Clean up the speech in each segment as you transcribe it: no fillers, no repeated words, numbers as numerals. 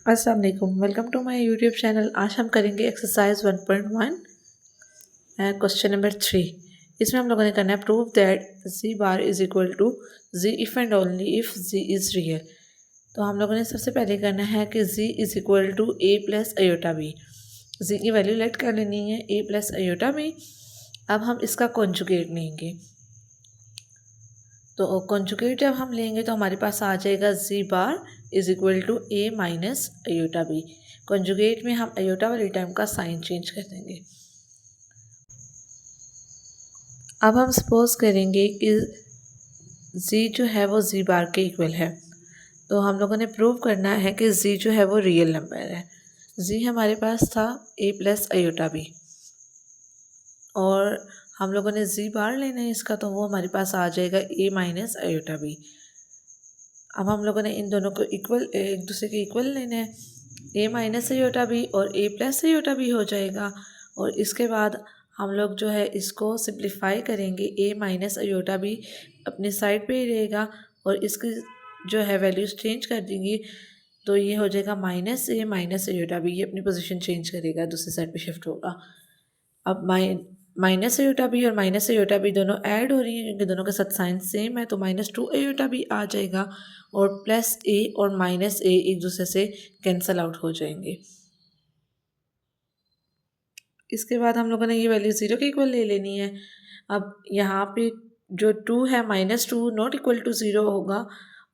अस्सलाम वालेकुम, welcome to my YouTube channel. आज हम करेंगे एक्सरसाइज 1.1 क्वेश्चन नंबर 3। इसमें हम लोगों ने करना है prove that G bar is equal to G if and only if G is real. तो हम लोगों ने सबसे पहले करना है कि G is equal to A plus iota B. G की वैल्यू लेट कर लेनी है ए प्लस अयोटा बी। अब हम इसका कॉन्जुगेट लेंगे, तो कॉन्जुगेट जब हम लेंगे तो हमारे पास आ जाएगा G bar is equal to A minus iota B. Conjugate में हम अयोटा वाली टर्म का साइन चेंज कर देंगे। अब हम सपोज करेंगे कि जी जो है वो जी बार के इक्वल है, तो हम लोगों ने प्रूव करना है कि जी जो है वो रियल नंबर है। जी हमारे पास था ए प्लस अयोटा बी और हम लोगों ने जी बार लेना है इसका, तो वो हमारे पास आ जाएगा ए माइनस अयोटा बी। अब हम लोगों ने इन दोनों को इक्वल, एक दूसरे के इक्वल लेना है। ए माइनस अयोटा बी और ए प्लस अयोटा बी हो जाएगा और इसके बाद हम लोग जो है इसको सिंप्लीफाई करेंगे। ए माइनस अयोटा बी अपनी साइड पे ही रहेगा और इसकी जो है वैल्यूज चेंज कर देंगी, तो ये हो जाएगा माइनस ए माइनस अयोटा बी। ये अपनी पोजीशन चेंज करेगा, दूसरी साइड पे शिफ्ट होगा। अब माइनस अयोटा बी और माइनस अयोटा बी दोनों ऐड हो रही हैं क्योंकि दोनों के साथ साइन सेम है, तो माइनस टू अयोटा बी आ जाएगा और प्लस ए और माइनस ए एक दूसरे से कैंसल आउट हो जाएंगे। इसके बाद हम लोगों ने ये वैल्यू ज़ीरो के इक्वल ले लेनी है। अब यहाँ पे जो टू है minus two not equal to zero होगा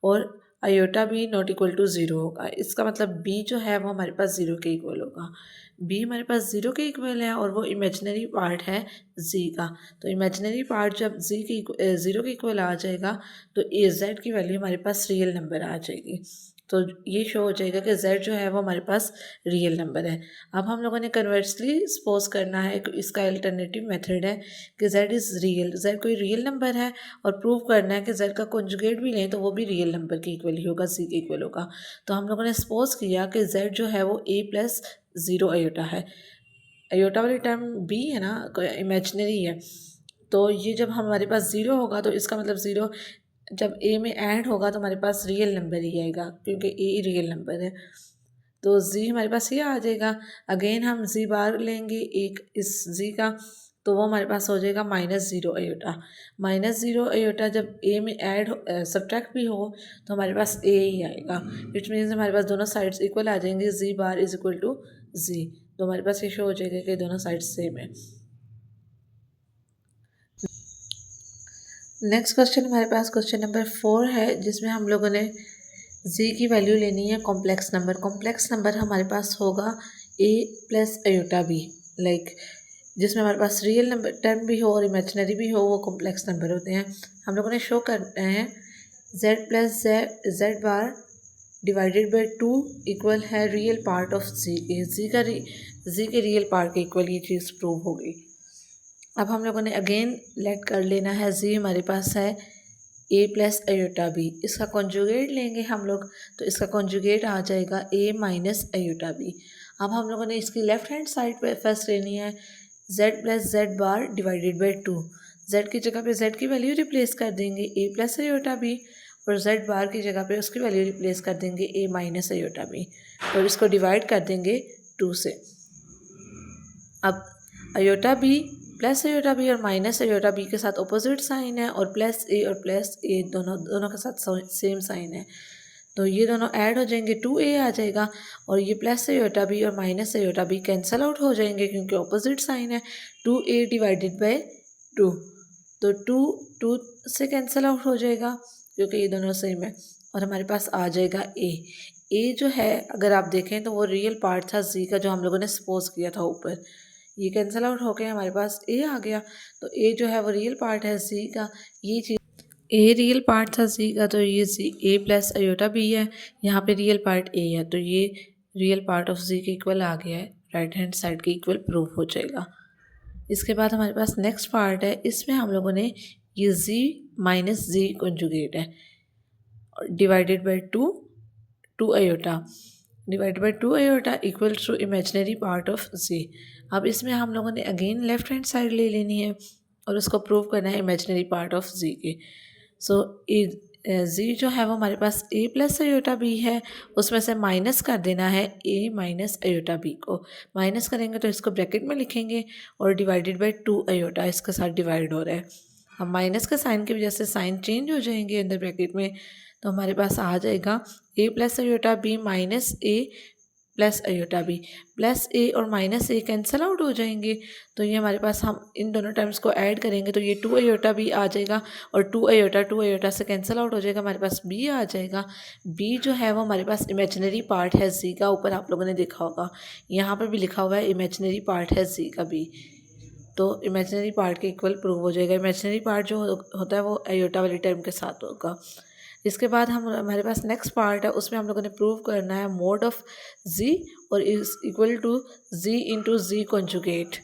और अयोटा भी नॉट इक्वल टू ज़ीरो होगा। इसका मतलब बी जो है वो हमारे पास ज़ीरो के इक्वल होगा। बी हमारे पास ज़ीरो के इक्वल है और वो इमेजिनरी पार्ट है जी का। तो इमेजिनरी पार्ट जब जी के ज़ीरो के इक्वल आ जाएगा तो ए जेड की वैल्यू हमारे पास रियल नंबर आ जाएगी। तो ये शो हो जाएगा कि z जो है वो हमारे पास रियल नंबर है। अब हम लोगों ने कन्वर्सली सपोज करना है, इसका अल्टरनेटिव मेथड है कि z इज़ रियल, z कोई रियल नंबर है और प्रूव करना है कि z का कॉन्जुगेट भी लें तो वो भी रियल नंबर के इक्वल ही होगा, c के इक्वल होगा। तो हम लोगों ने सपोज किया कि z जो है वो a प्लस ज़ीरो अयोटा है। अयोटा वाली टर्म b है ना, इमेजनरी है, तो ये जब हमारे पास ज़ीरो होगा तो इसका मतलब ज़ीरो जब ए में ऐड होगा तो हमारे पास रियल नंबर ही आएगा क्योंकि ए रियल नंबर है। तो जी हमारे पास ये आ जाएगा। अगेन हम जी बार लेंगे एक इस जी का, तो वो हमारे पास हो जाएगा minus zero iota. Minus zero iota जब ए में ऐड सब्ट्रैक्ट भी हो तो हमारे पास ए ही आएगा। इट मीन्स हमारे पास दोनों साइड्स इक्वल आ जाएंगे। जी बार इज इक्वल टू जी, तो हमारे पास ये शो हो जाएगा कि दोनों साइड्स सेम है। नेक्स्ट क्वेश्चन हमारे पास क्वेश्चन नंबर 4 है, जिसमें हम लोगों ने जी की वैल्यू लेनी है कॉम्प्लेक्स नंबर। कॉम्प्लेक्स नंबर हमारे पास होगा ए प्लस अयोटा बी, लाइक जिसमें हमारे पास रियल नंबर टर्म भी हो और इमेजिनरी भी हो, वो कॉम्प्लेक्स नंबर होते हैं। हम लोगों ने शो करना है Z plus Z bar divided by two equal है रियल पार्ट ऑफ जी के। जी के रियल पार्ट के इक्वल ये चीज़ प्रूव होगी। अब हम लोगों ने अगेन लेट कर लेना है जी हमारे पास है ए प्लस अयोटा बी। इसका कॉन्जुगेट लेंगे हम लोग, तो इसका कॉन्जुगेट आ जाएगा ए माइनस अयोटा बी। अब हम लोगों ने इसकी लेफ्ट हैंड साइड पे फर्स्ट लेनी है Z plus Z bar divided by to. Z की जगह पे जेड की वैल्यू रिप्लेस कर देंगे ए प्लस अयोटा बी और जेड बार की जगह पे उसकी वैल्यू रिप्लेस कर देंगे ए माइनस अयोटा बी और इसको डिवाइड कर देंगे टू से। अब iota B plus iota B और माइनस अयोटा बी के साथ अपोजिट साइन है और प्लस ए दोनों के साथ सेम साइन है, तो ये दोनों ऐड हो जाएंगे, टू ए आ जाएगा और ये प्लस अयोटा बी और minus iota B cancel out हो जाएंगे क्योंकि अपोजिट साइन है। Two A divided by two, तो टू टू से कैंसल आउट हो जाएगा क्योंकि ये दोनों सेम है और हमारे पास आ जाएगा ए। ए जो है अगर आप देखें तो वो रियल पार्ट था जी का जो हम लोगों ने सपोज किया था ऊपर, ये कैंसिल आउट हो गया, हमारे पास ए आ गया। तो ए जो है वो रियल पार्ट है सी का, ये चीज़ ए रियल पार्ट था सी का, तो ये सी ए प्लस अयोटा बी है, यहाँ पे रियल पार्ट ए है, तो ये रियल पार्ट ऑफ जी के इक्वल आ गया है, राइट हैंड साइड के इक्वल प्रूफ हो जाएगा। इसके बाद हमारे पास नेक्स्ट पार्ट है, इसमें हम लोगों ने ये जी माइनस जी कॉन्जुगेट है divided by two iota divide by two iota equal to imaginary part of G. अब इसमें हम लोगों ने अगेन लेफ्ट हैंड साइड ले लेनी है और उसको प्रूव करना है इमेजनरी पार्ट ऑफ जी के। सो जी जो है वो हमारे पास ए प्लस अयोटा बी है, उसमें से माइनस कर देना है ए माइनस अयोटा बी को। माइनस करेंगे तो इसको ब्रैकेट में लिखेंगे और डिवाइडेड बाय 2 अयोटा इसके साथ डिवाइड हो रहा है। हम माइनस का साइन की वजह से साइन चेंज हो जाएंगे अंदर ब्रैकेट में, तो हमारे पास आ जाएगा ए प्लस अयोटा बी माइनस ए प्लस अयोटा बी। प्लस ए और माइनस ए कैंसिल आउट हो जाएंगे, तो ये हमारे पास हम इन दोनों टर्म्स को ऐड करेंगे तो ये 2 अयोटा बी आ जाएगा और 2 अयोटा से कैंसिल आउट हो जाएगा, हमारे पास बी आ जाएगा। बी जो है वो हमारे पास इमेजिनरी पार्ट है जी का, ऊपर आप लोगों ने देखा होगा यहाँ पर भी लिखा हुआ है इमेजिनरी पार्ट है जी का बी, तो इमेजिनरी पार्ट के इक्वल प्रूव हो जाएगा। इमेजिनरी पार्ट जो होता है वो अयोटा वाली टर्म के साथ होगा। इसके बाद हमारे पास नेक्स्ट पार्ट है, उसमें हम लोगों ने प्रूव करना है मोड ऑफ जी और is equal to G into G conjugate.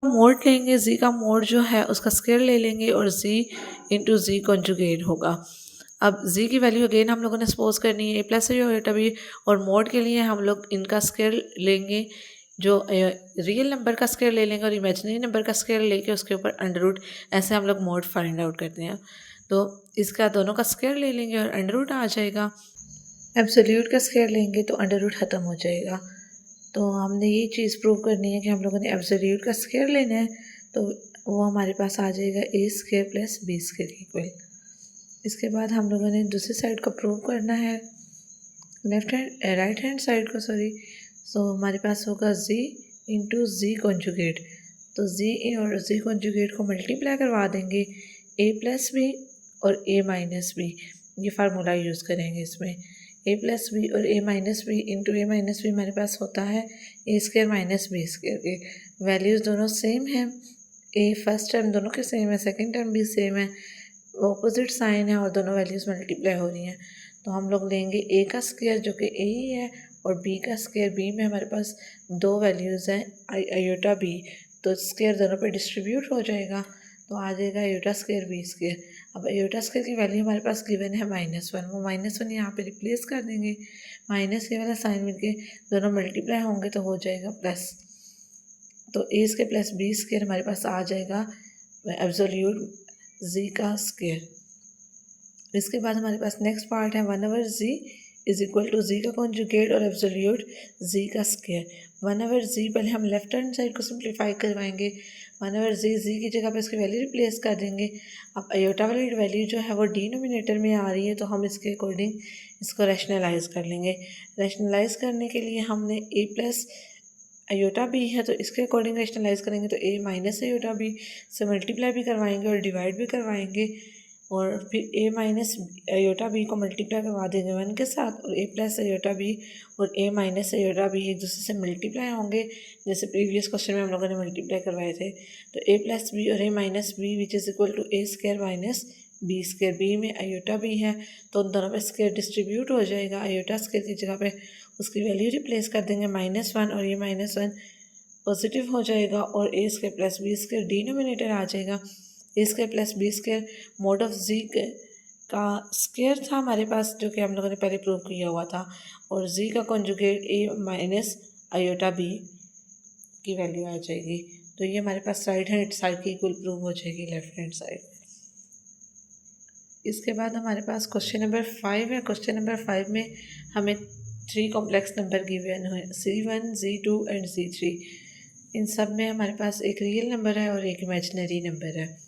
Mod लेंगे, जी का मोड जो है उसका स्क्वायर ले लेंगे और जी इंटू जी कॉन्जुगेट होगा। अब जी की वैल्यू अगेन हम लोगों ने सपोज करनी है ए प्लस अयोटा बी, और मोड के लिए हम लोग इनका स्क्वायर लेंगे, जो रियल नंबर का स्क्वायर ले लेंगे और इमेजिनरी नंबर का स्क्वायर लेके उसके ऊपर अंडर रूट, ऐसे हम लोग मोड फाइंड आउट करते हैं। तो इसका दोनों का स्क्वायर ले लेंगे और अंडर रूट आ जाएगा। एब्सोल्यूट का स्क्वायर लेंगे तो अंडर रूट ख़त्म हो जाएगा। तो हमने ये चीज़ प्रूव करनी है कि हम लोगों ने एब्सोल्यूट का स्क्वायर लेना है, तो वो हमारे पास आ जाएगा A square plus B square equal. इसके बाद हम लोगों ने दूसरी साइड को प्रूव करना है, राइट हैंड साइड को सॉरी। तो हमारे पास होगा जी इंटू जी कॉन्जुगेट, तो जी और जी कॉन्जुगेट को मल्टीप्लाई करवा देंगे ए प्लस बी और ए माइनस बी, ये फार्मूला यूज़ करेंगे इसमें। ए प्लस बी और A minus B into A minus B हमारे पास होता है ए स्क्वायर माइनस बी स्क्वायर के। वैल्यूज़ दोनों सेम हैं, ए फर्स्ट टर्म दोनों के सेम है, सेकंड टर्म भी सेम है, ऑपोजिट साइन है और दोनों वैल्यूज़ मल्टीप्लाई हो रही हैं। तो हम लोग लेंगे ए का स्क्वायर जो कि ए ही है और बी का स्क्वायर, बी में हमारे पास दो वैल्यूज़ हैं अयोटा बी, तो स्क्वायर दोनों पे डिस्ट्रीब्यूट हो जाएगा, तो आ जाएगा अयोटा स्क्वायर बी स्क्वायर। अब अयोटा स्क्वायर की वैल्यू हमारे पास गिवन है -1, वो -1 यहाँ पे रिप्लेस कर देंगे, माइनस ये वाला साइन मिलके दोनों मल्टीप्लाई होंगे तो हो जाएगा प्लस, तो ए स्क्वायर प्लस बी स्क्वायर हमारे पास आ जाएगा एब्सोल्यूट जी का स्क्वायर। इसके बाद हमारे पास नेक्स्ट पार्ट है 1/z इज इक्वल टू जी का कॉन्जुगेट और एब्सोल्यूट जी का स्क्वायर। 1/z पहले हम लेफ्ट हैंड साइड को सिंप्लीफाई करवाएंगे, 1/z जी की जगह पे इसकी वैल्यू रिप्लेस कर देंगे। अब अयोटा वाली वैल्यू जो है वो डिनोमिनेटर में आ रही है, तो हम इसके अकॉर्डिंग इसको रैशनलाइज कर लेंगे। रैशनलाइज करने के लिए हमने ए प्लस अयोटा बी है तो इसके अकॉर्डिंग रैशनलाइज करेंगे, तो ए माइनस अयोटा बी से मल्टीप्लाई भी करवाएंगे और डिवाइड भी करवाएंगे, और फिर ए माइनस अयोटा बी को मल्टीप्लाई करवा देंगे 1 के साथ, और ए प्लस अयोटा बी और ए माइनस अयोटा बी एक दूसरे से मल्टीप्लाई होंगे, जैसे प्रीवियस क्वेश्चन में हम लोगों ने मल्टीप्लाई करवाए थे। तो ए प्लस बी और A minus B which is equal to A square minus B square, B में अयोटा बी है तो उन दोनों पे स्क्वायर डिस्ट्रीब्यूट हो जाएगा, अयोटा स्क्वायर की जगह पे उसकी वैल्यू रिप्लेस कर देंगे -1 और ये -1 पॉजिटिव हो जाएगा, और A square plus B square denominator आ जाएगा। A square plus B square mod of G का स्क्वायर था हमारे पास, जो कि हम लोगों ने पहले प्रूव किया हुआ था, और जी का कॉन्जुगेट ए माइनस अयोटा बी की वैल्यू आ जाएगी। तो ये हमारे पास राइट हैंड साइड की इक्वल प्रूव हो जाएगी लेफ्ट हैंड साइड। इसके बाद हमारे पास क्वेश्चन नंबर 5 है। क्वेश्चन नंबर 5 में हमें 3 कॉम्प्लेक्स नंबर गिवन हुए, C1 C2 एंड C3। इन सब में हमारे पास एक रियल नंबर है और एक इमेजिनरी नंबर है।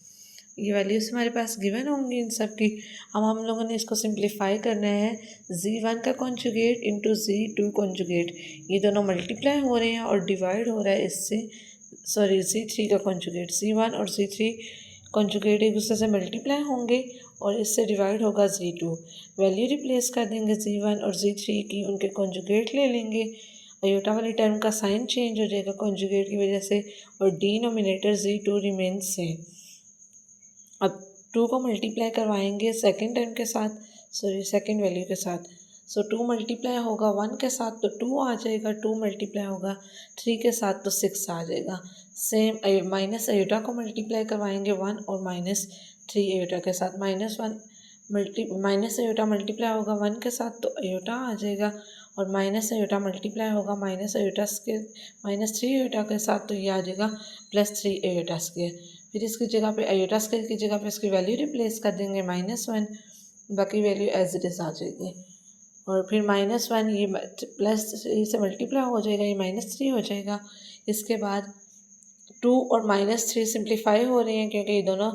ये वैल्यूज़ हमारे पास गिवन होंगी इन सब की। अब हम लोगों ने इसको सिंप्लीफाई करना है, Z1 का कॉन्जुगेट इंटू Z2 कॉन्जुगेट, ये दोनों मल्टीप्लाई हो रहे हैं और डिवाइड हो रहा है इससे, सॉरी Z3 का कॉन्जुगेट, C1 और C3 कॉन्जुगेट एक दूसरे से मल्टीप्लाई होंगे और इससे डिवाइड होगा Z2। वैल्यू रिप्लेस कर देंगे Z1 और Z3 की, उनके कॉन्जुगेट ले लेंगे, अयोटा वाली टर्म का साइन चेंज हो जाएगा कॉन्जुगेट की वजह से, और डिनोमिनेटर Z2 रिमेन्स सेम। अब 2 को मल्टीप्लाई करवाएंगे सेकंड टर्म के साथ, सॉरी सेकंड वैल्यू के साथ, सो 2 मल्टीप्लाई होगा 1 के साथ तो 2 आ जाएगा, 2 मल्टीप्लाई होगा 3 के साथ तो 6 आ जाएगा। सेम माइनस अयोटा को मल्टीप्लाई करवाएंगे 1 और -3 अयोटा के साथ, माइनस अयोटा मल्टीप्लाई होगा 1 के साथ तो अयोटा आ जाएगा, और माइनस अयोटा मल्टीप्लाई होगा माइनस अयोटा स्क्वायर -3 अयोटा के साथ तो ये आ जाएगा +3 अयोटा स्क्वायर। फिर इसकी जगह पे अयोटा स्क्वायर की जगह पे इसकी वैल्यू रिप्लेस कर देंगे -1, बाकी वैल्यू एज इट इज़ आ जाएगी। और फिर -1 ये प्लस से मल्टीप्लाई हो जाएगा, ये -3 हो जाएगा। इसके बाद 2 और -3 सिंप्लीफाई हो रही हैं क्योंकि ये दोनों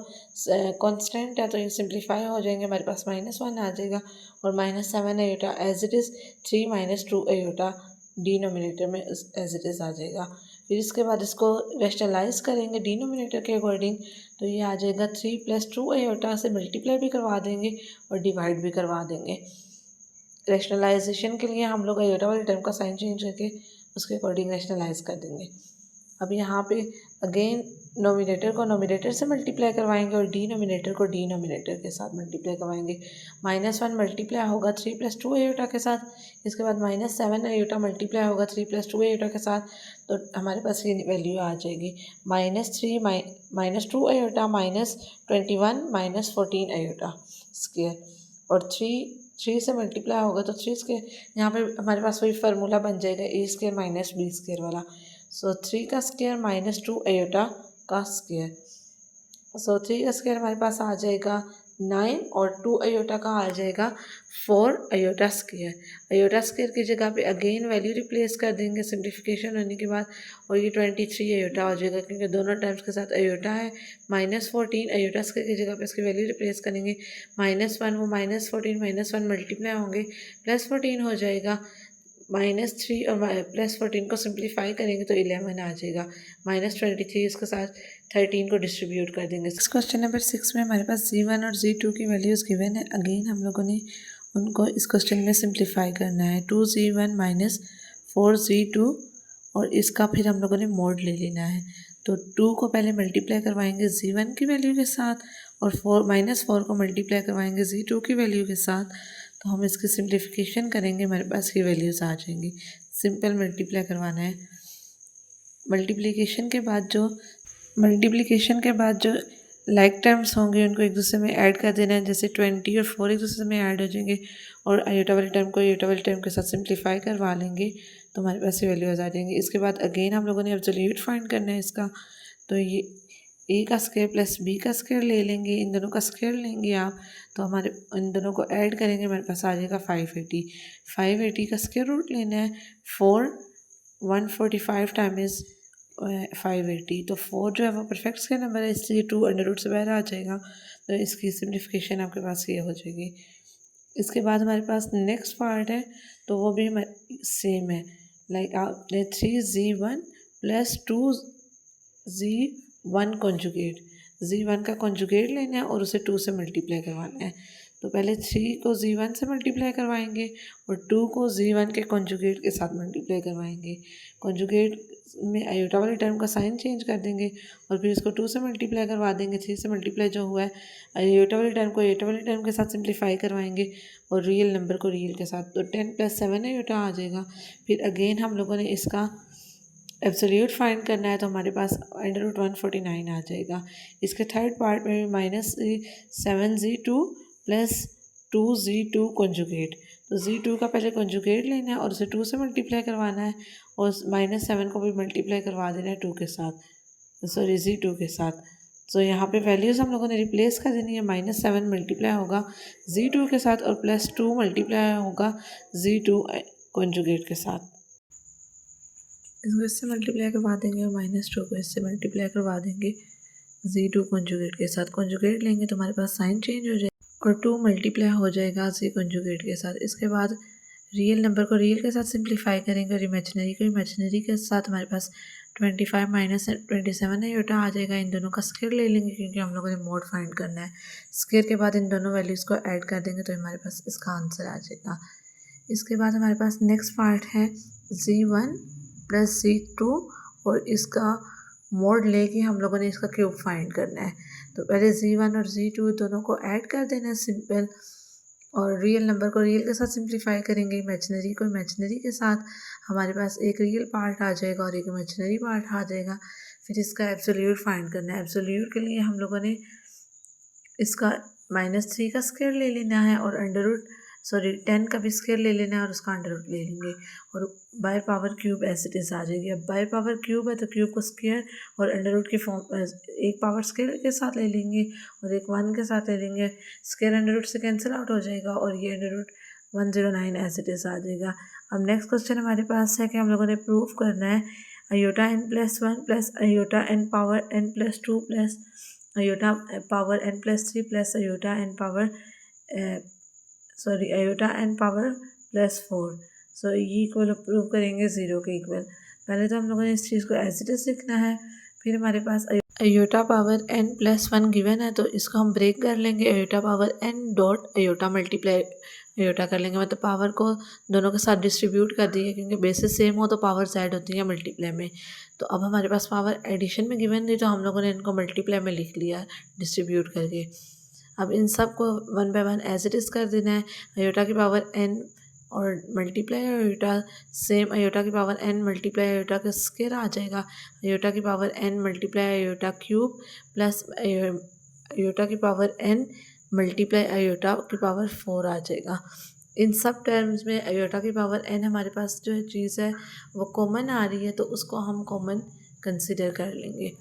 कांस्टेंट है, तो ये सिंप्लीफाई हो जाएंगे, हमारे पास -1 आ जाएगा और -7 iota as it is 3 - 2 iota denominator में एज इट इज़ आ जाएगा। फिर इसके बाद इसको रेशनलाइज करेंगे डिनोमिनेटर के अकॉर्डिंग, तो ये आ जाएगा 3 + 2 आयोटा से मल्टीप्लाई भी करवा देंगे और डिवाइड भी करवा देंगे। रैशनलाइजेशन के लिए हम लोग आयोटा वाले टर्म का साइन चेंज करके उसके अकॉर्डिंग रैशनलाइज कर देंगे। अब यहाँ पे अगेन नोमिनेटर को नोमिनेटर से मल्टीप्लाई करवाएंगे और डिनोमिनेटर को डिनोमिनेटर के साथ मल्टीप्लाई करवाएंगे। -1 मल्टीप्लाई होगा 3 + 2 आयोटा के साथ, इसके बाद -7 आयोटा मल्टीप्लाई होगा 3 + 2 आयोटा के साथ, तो हमारे पास ये वैल्यू आ जाएगी -3 -2 आयोटा -21 -14 आयोटा स्क्वायर। और 3 से मल्टीप्लाई होगा तो 3 स्क्वायर, यहाँ पे हमारे पास वही फार्मूला बन जाएगा a² - b² वाला। सो 3 का स्क्वायर -2 आयोटा का स्क्वायर, सो 3 का स्क्वायर हमारे पास आ जाएगा 9 और 2 आयोटा का आ जाएगा 4 आयोटा स्क्वायर। आयोटा स्क्वायर की जगह पे अगेन वैल्यू रिप्लेस कर देंगे सिंप्लीफिकेशन होने के बाद, और ये 23 आयोटा हो जाएगा क्योंकि दोनों टर्म्स के साथ आयोटा है। -14 आयोटा स्क्वायर की जगह पे इसकी वैल्यू रिप्लेस करेंगे, -1 वो -14 -1 मल्टीप्लाई होंगे +14 हो जाएगा, -3 और +14 को सिंप्लीफाई करेंगे तो 11 आ जाएगा, -23 इसके साथ 13 को डिस्ट्रीब्यूट कर देंगे। क्वेश्चन नंबर 6 में हमारे पास Z1 और Z2 की वैल्यूज़ गिवन है। अगेन हम लोगों ने उनको इस क्वेश्चन में सिंप्लीफाई करना है। 2Z1 - 4Z2 और इसका फिर हम लोगों ने मोड ले लेना है। तो 2 को पहले मल्टीप्लाई करवाएंगे Z1 की वैल्यू के साथ और -4 को मल्टीप्लाई करवाएंगे Z2 की वैल्यू के साथ, तो हम इसकी सिंप्लीफिकेशन करेंगे, हमारे पास ये वैल्यूज़ आ जाएंगी। सिंपल मल्टीप्लाई करवाना है। मल्टीप्लिकेशन के बाद जो लाइक टर्म्स होंगे उनको एक दूसरे में ऐड कर देना है, जैसे 20 और 4 एक दूसरे में ऐड हो जाएंगे और आयोटा वाले टर्म को आयोटा वाले टर्म के साथ सिंप्लीफाई करवा लेंगे, तो हमारे पास ये वैल्यूज़ आ जाएंगी। इसके बाद अगेन हम लोगों ने एब्सोल्यूट फाइंड करना है इसका, तो ये a का स्क्वायर प्लस b का स्क्वायर ले लेंगे, इन दोनों का स्क्वायर लेंगे आप, तो हमारे इन दोनों को ऐड करेंगे, हमारे पास आ जाएगा 580। 580 का स्क्वायर रूट लेना है, 145 टाइम्स 580, तो 4 जो है वो परफेक्ट स्क्वायर नंबर है, इसलिए 2 अंडर रूट से बाहर आ जाएगा, तो इसकी सिम्प्लिफिकेशन आपके पास ये हो जाएगी। इसके बाद हमारे पास नेक्स्ट पार्ट है, तो वो भी सेम है, लाइक आपने 3Z1 + 2Z1 कॉन्जुगेट, Z1 का कॉन्जुगेट लेना है और उसे 2 से मल्टीप्लाई करवाना है। तो पहले 3 को Z1 से मल्टीप्लाई करवाएंगे और 2 को Z1 के कॉन्जुगेट के साथ मल्टीप्लाई करवाएंगे। कॉन्जुगेट में आयोटा वाले टर्म का साइन चेंज कर देंगे और फिर इसको 2 से मल्टीप्लाई करवा देंगे। 3 से मल्टीप्लाई जो हुआ है आयोटा वाले टर्म को आयोटा वाले टर्म के साथ सिंप्लीफाई करवाएंगे और रियल नंबर को रियल के साथ, तो 10 + 7 आयोटा आ जाएगा। फिर अगेन हम लोगों ने इसका एब्सोल्यूट फाइंड करना है, तो हमारे पास √149 आ जाएगा। इसके थर्ड पार्ट में भी -7Z2 + 2Z2 कॉन्जुगेट, तो Z2 का पहले कॉन्जुगेट लेना है और उसे 2 से मल्टीप्लाई करवाना है और -7 को भी मल्टीप्लाई करवा देना है 2 के साथ, सॉरी Z2 के साथ। तो यहाँ पे वैल्यूज़ हम लोगों ने रिप्लेस कर देनी है, -7 मल्टीप्लाई होगा Z2 के साथ और +2 मल्टीप्लाई होगा Z2 कॉन्जुगेट के साथ। इसको इससे मल्टीप्लाई करवा देंगे और -2 को इससे मल्टीप्लाई करवा देंगे Z2 कॉन्जुगेट के साथ। कॉन्जुगेट लेंगे तो हमारे पास साइन चेंज हो जाएगा और 2 मल्टीप्लाई हो जाएगा Z कॉन्जुगेट के साथ। इसके बाद रियल नंबर को रियल के साथ सिंप्लीफाई करेंगे और इमेजिनरी को इमेजिनरी के साथ, हमारे पास 25 - 27 आयोटा आ जाएगा। इन दोनों का स्क्वायर ले लेंगे क्योंकि हम लोगों ने मोड फाइंड करना है। स्क्वायर के बाद इन दोनों वैल्यूज़ को ऐड कर देंगे तो हमारे पास इसका आंसर आ जाएगा। इसके बाद हमारे पास नेक्स्ट पार्ट है Z1 + Z2 और इसका मोड लेके हम लोगों ने इसका क्यूब फाइंड करना है। तो पहले Z1 और Z2 दोनों को ऐड कर देना है सिंपल, और रियल नंबर को रियल के साथ सिंप्लीफाई करेंगे, इमेजिनरी को इमेजिनरी के साथ, हमारे पास एक रियल पार्ट आ जाएगा और एक इमेजिनरी पार्ट आ जाएगा। फिर इसका एब्सोल्यूट फाइंड करना है। एब्सोल्यूट के लिए हम लोगों ने इसका -3 का स्क्वायर ले लेना है और अंडर रूट सॉरी 10 का भी स्क्वायर ले लेना है और उसका अंडर रूट ले लेंगे और by power cube as it is आ जाएगी। अब बाय पावर क्यूब है तो क्यूब को स्क्वायर और अंडर रूट की फॉर्म एक पावर स्क्वायर के साथ ले लेंगे और एक 1 के साथ ले लेंगे। स्क्वायर अंडर रूट से कैंसिल आउट हो जाएगा और ये under root 109 as it is आ जाएगा। अब नेक्स्ट क्वेश्चन हमारे पास है कि हम लोगों ने प्रूव करना है iota n plus 1 plus iota n power n plus 2 plus iota power n plus 3 plus iota n power iota n power plus 4। So ये इक्वल प्रूव करेंगे 0 के इक्वल। पहले तो हम लोगों ने इस चीज़ को एज इट इज़ लिखना है, फिर हमारे पास iota power n plus 1 given है तो इसको हम ब्रेक कर लेंगे। Iota power n dot iota multiply iota कर लेंगे, मतलब पावर को दोनों के साथ डिस्ट्रीब्यूट कर दिए क्योंकि बेसिस सेम हो तो पावर्स ऐड होती हैं मल्टीप्लाई में। तो अब हमारे पास पावर एडिशन में गिवन थी तो हम लोगों ने इनको मल्टीप्लाई में लिख लिया डिस्ट्रीब्यूट करके। अब इन सब को 1 बाय 1 एज इट इज़ कर देना है। अयोटा की पावर n और मल्टीप्लाई अयोटा सेम अयोटा की पावर n मल्टीप्लाई अयोटा का स्क्वायर आ जाएगा। अयोटा की power n multiply iota cube plus iota की पावर n मल्टीप्लाई अयोटा की पावर 4 आ जाएगा। इन सब टर्म्स में अयोटा की पावर n हमारे पास जो चीज़ है वो कॉमन आ रही है तो उसको हम कॉमन कंसिडर कर लेंगे,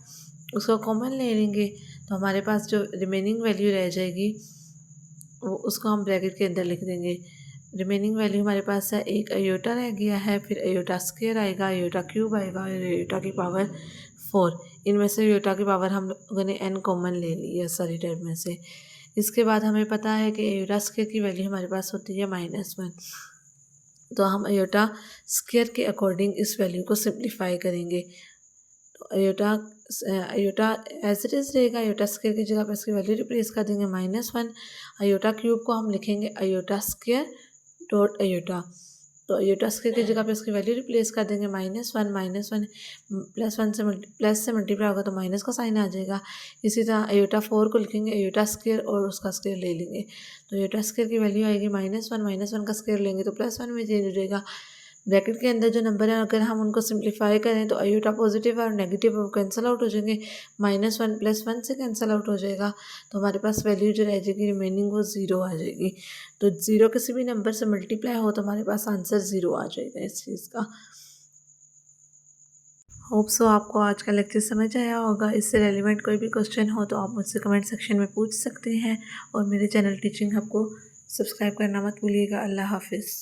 उसको कॉमन ले लेंगे तो हमारे पास जो रिमेनिंग वैल्यू रह जाएगी वो उसको हम ब्रैकेट के अंदर लिख देंगे। रिमेनिंग वैल्यू हमारे पास है एक अयोटा रह गया है, फिर अयोटा स्क्वायर आएगा, अयोटा क्यूब आएगा और अयोटा की पावर 4। इनमें से अयोटा की पावर हम लोगों ने n कॉमन ले ली है सारी टर्म में से। इसके बाद हमें पता है कि अयोटा स्क्वायर की वैल्यू हमारे पास होती है -1, तो हम अयोटा स्क्वायर के अकॉर्डिंग इस वैल्यू को सिंप्लीफाई करेंगे। तो अयोटा एज इट इज़ रहेगा, अयोटा स्क्वायर की जगह पर इसकी वैल्यू रिप्लेस कर देंगे -1। अयोटा क्यूब को हम लिखेंगे अयोटा स्क्वायर डॉट अयोटा, तो अयोटा स्क्वायर की जगह पे इसकी वैल्यू रिप्लेस कर देंगे -1 प्लस से मल्टीप्लाई होगा तो माइनस का साइन आ जाएगा। इसी तरह अयोटा 4 को लिखेंगे अयोटा स्क्वायर और उसका स्क्वायर ले लेंगे तो अयोटा स्क्वायर की वैल्यू आएगी -1 का स्क्वायर लेंगे तो +1 में चेंज हो जाएगा। ब्रैकेट के अंदर जो नंबर है अगर हम उनको सिंप्लीफाई करें तो अयोटा पॉजिटिव और नेगेटिव कैंसिल आउट हो जाएंगे, -1 + 1 से कैंसिल आउट हो जाएगा तो हमारे पास वैल्यू जो रह जाएगी रिमेनिंग वो 0 आ जाएगी। तो 0 किसी भी नंबर से मल्टीप्लाई हो तो हमारे पास आंसर 0 आ जाएगा इस चीज़ का। होप सो आपको आज का लेक्चर समझ आया होगा। इससे रेलिवेंट कोई भी क्वेश्चन हो तो आप मुझसे कमेंट सेक्शन में पूछ सकते हैं और मेरे चैनल टीचिंग हब को सब्सक्राइब करना मत भूलिएगा। अल्लाह हाफिज़।